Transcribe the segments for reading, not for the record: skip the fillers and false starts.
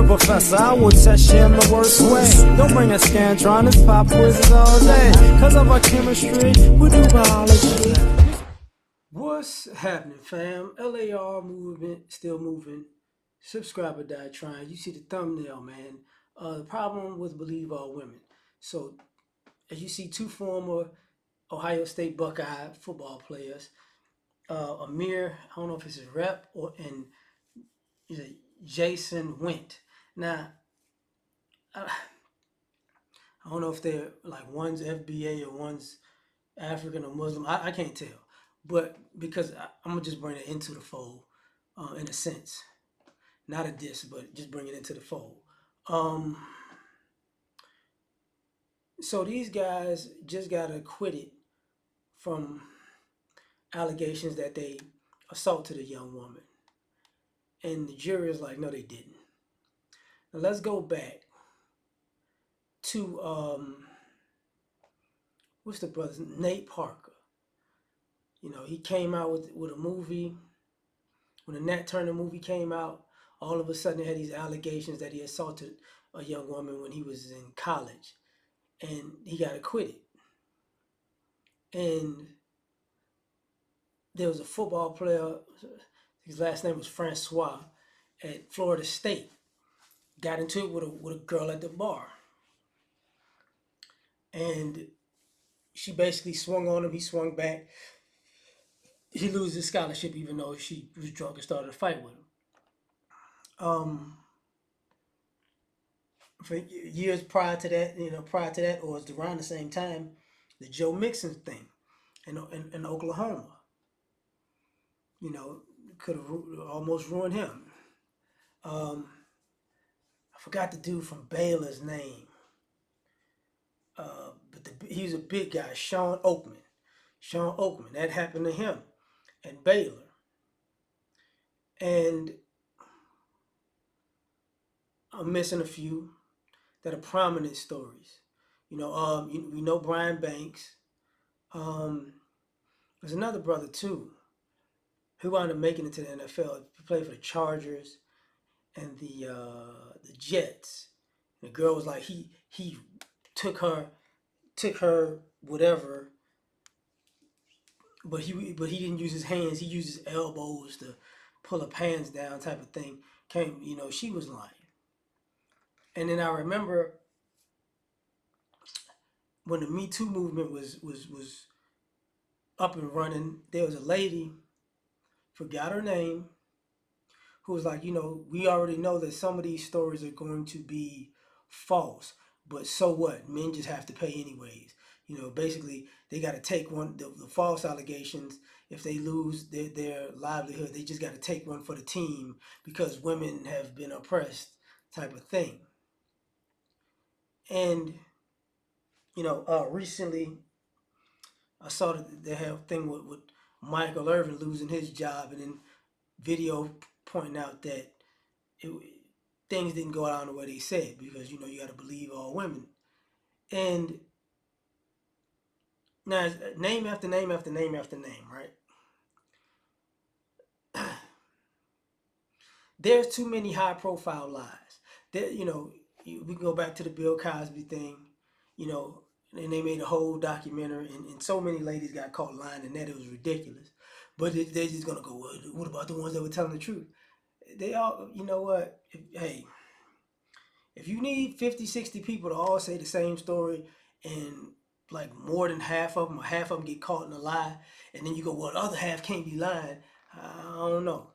professor, I will test you in the worst way. Don't bring a Scantron, pop quizzes all day. Cause of our chemistry, we do biology. What's happening, fam? L.A.R. movement, still moving. Subscriber died trying. You see the thumbnail, man. The problem with Believe All Women. So, as you see, two former Ohio State Buckeye football players, Amir, I don't know if it's his rep, and is it Jason Went. Now, I, I don't know if they're like one's FBA or one's African or Muslim. I can't tell. But because I'm going to just bring it into the fold in a sense. Not a diss, but just bring it into the fold. Um, so these guys just got acquitted from allegations that they assaulted a young woman. And the jury is like, no, they didn't. Now let's go back to, what's the brother's name? Nate Parker. You know, he came out with a movie. When the Nat Turner movie came out, all of a sudden they had these allegations that he assaulted a young woman when he was in college. And he got acquitted. And there was a football player, his last name was Francois, at Florida State. Got into it with a girl at the bar. And she basically swung on him, he swung back. He loses his scholarship even though she was drunk and started a fight with him. For years prior to that, or it's around the same time, the Joe Mixon thing in Oklahoma, could have almost ruined him. I forgot the dude from Baylor's name, but he was a big guy, Sean Oakman. That happened to him at Baylor. And I'm missing a few that are prominent stories. We know Brian Banks. There's another brother too who wound up making it to the NFL. He played for the Chargers and the Jets. And the girl was like he took her whatever, but he didn't use his hands. He used his elbows to pull her pants down, type of thing. She was lying. And then I remember when the Me Too movement was up and running, there was a lady, forgot her name, who was like, we already know that some of these stories are going to be false, but so what? Men just have to pay anyways. Basically, they got to take the false allegations. If they lose their livelihood, they just got to take one for the team because women have been oppressed, type of thing. And, recently, I saw that they have a thing with Michael Irvin losing his job, and then video pointing out that it, things didn't go out the way they said because you got to believe all women. And now name after name after name after name, right? There's too many high profile lies. We can go back to the Bill Cosby thing, and they made a whole documentary, and so many ladies got caught lying, and that it was ridiculous. But they're just gonna go, well, what about the ones that were telling the truth? They all, you know what? If you need 50, 60 people to all say the same story, and like more than half of them or half of them get caught in a lie, and then you go, well, the other half can't be lying. I don't know.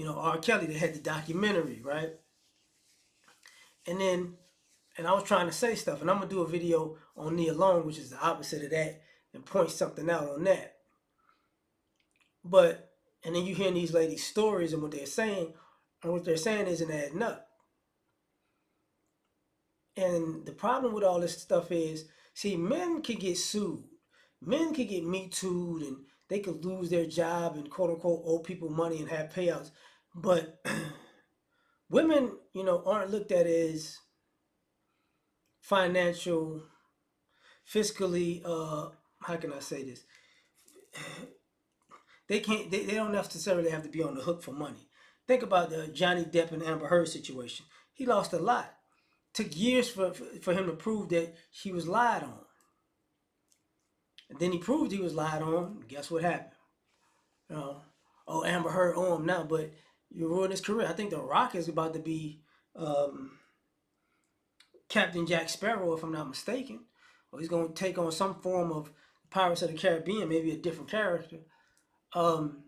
R. Kelly, they had the documentary, right? And I was trying to say stuff, and I'm gonna do a video on Nia Long, which is the opposite of that, and point something out on that. And then you hear these ladies' stories and what they're saying, and what they're saying isn't adding up. And the problem with all this stuff is, see, men can get sued. Men can get Me Too'd, and they could lose their job and quote unquote owe people money and have payouts. But women, aren't looked at as financial, fiscally, how can I say this? They don't necessarily have to be on the hook for money. Think about the Johnny Depp and Amber Heard situation. He lost a lot. Took years for him to prove that he was lied on. And then he proved he was lied on. Guess what happened? You know, oh, Amber Heard on him now, but you ruined his career. I think The Rock is about to be um, Captain Jack Sparrow, if I'm not mistaken. Or he's going to take on some form of Pirates of the Caribbean, maybe a different character. Um,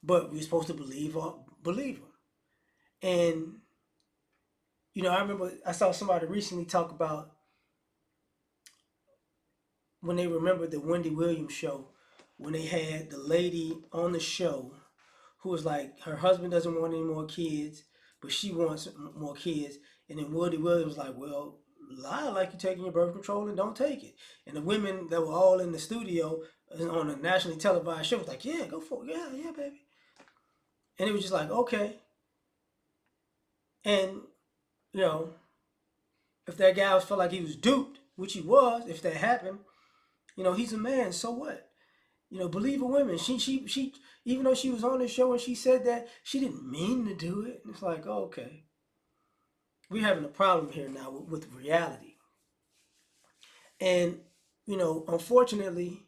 but we're supposed to believe him. And I remember I saw somebody recently talk about when they remembered the Wendy Williams show, when they had the lady on the show who was like, her husband doesn't want any more kids, but she wants more kids. And then Wendy Williams was like, well, lie like you're taking your birth control and don't take it. And the women that were all in the studio on a nationally televised show was like, yeah, go for it. Yeah, baby. And it was just like, okay. And, you know, if that guy felt like he was duped, which he was, if that happened, he's a man, so what? Believe a woman. She, even though she was on the show and she said that, she didn't mean to do it. And it's like, oh, okay. We're having a problem here now with reality. And, unfortunately,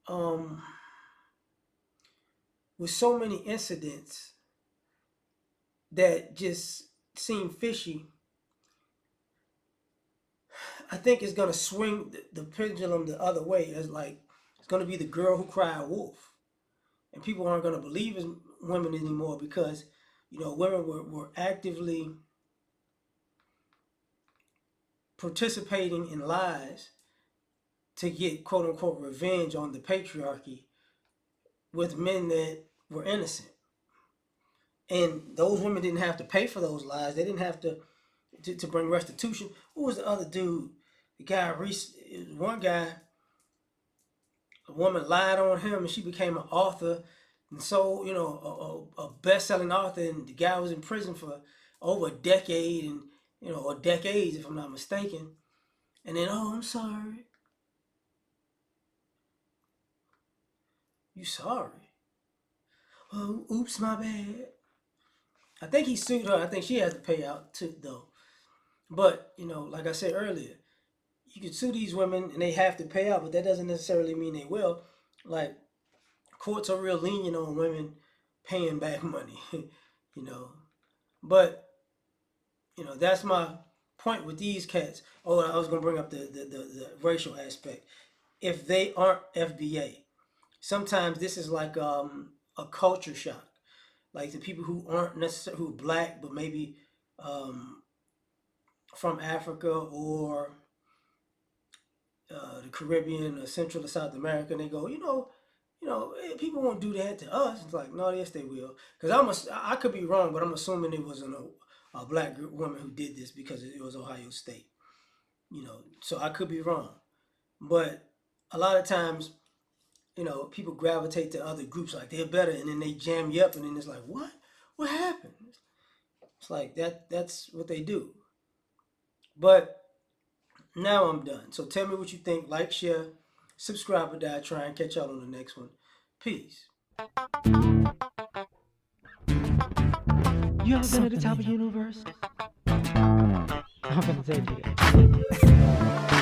um, with so many incidents that just seem fishy, I think it's going to swing the pendulum the other way. As like, it's going to be the girl who cried wolf. And people aren't going to believe in women anymore because, women were actively participating in lies to get quote unquote revenge on the patriarchy with men that were innocent. And those women didn't have to pay for those lies. They didn't have to bring restitution. Who was the other dude? The guy, one guy, a woman lied on him and she became an author. And so, a best-selling author, and the guy was in prison for over a decade and, or decades, if I'm not mistaken. And then, oh, I'm sorry. You sorry? Oh, oops, my bad. I think he sued her. I think she has to pay out too, though. But, like I said earlier, you can sue these women and they have to pay out, but that doesn't necessarily mean they will. Like, courts are real lenient on women paying back money, But, that's my point with these cats. Oh, I was going to bring up the racial aspect. If they aren't FBA, sometimes this is like a culture shock. Like the people who aren't necessarily who are black, but maybe from Africa or the Caribbean or Central or South America, and they go, people won't do that to us. It's like, no, yes, they will. Because I could be wrong, but I'm assuming it wasn't a black woman who did this because it was Ohio State. So I could be wrong. But a lot of times, people gravitate to other groups like they're better, and then they jam you up, and then it's like, what? What happened? It's like that's what they do. But now I'm done. So tell me what you think. Like, share, subscribe, or die. Try and catch y'all on the next one. Peace. You ever been at the top of the universe? I'm gonna say it to you.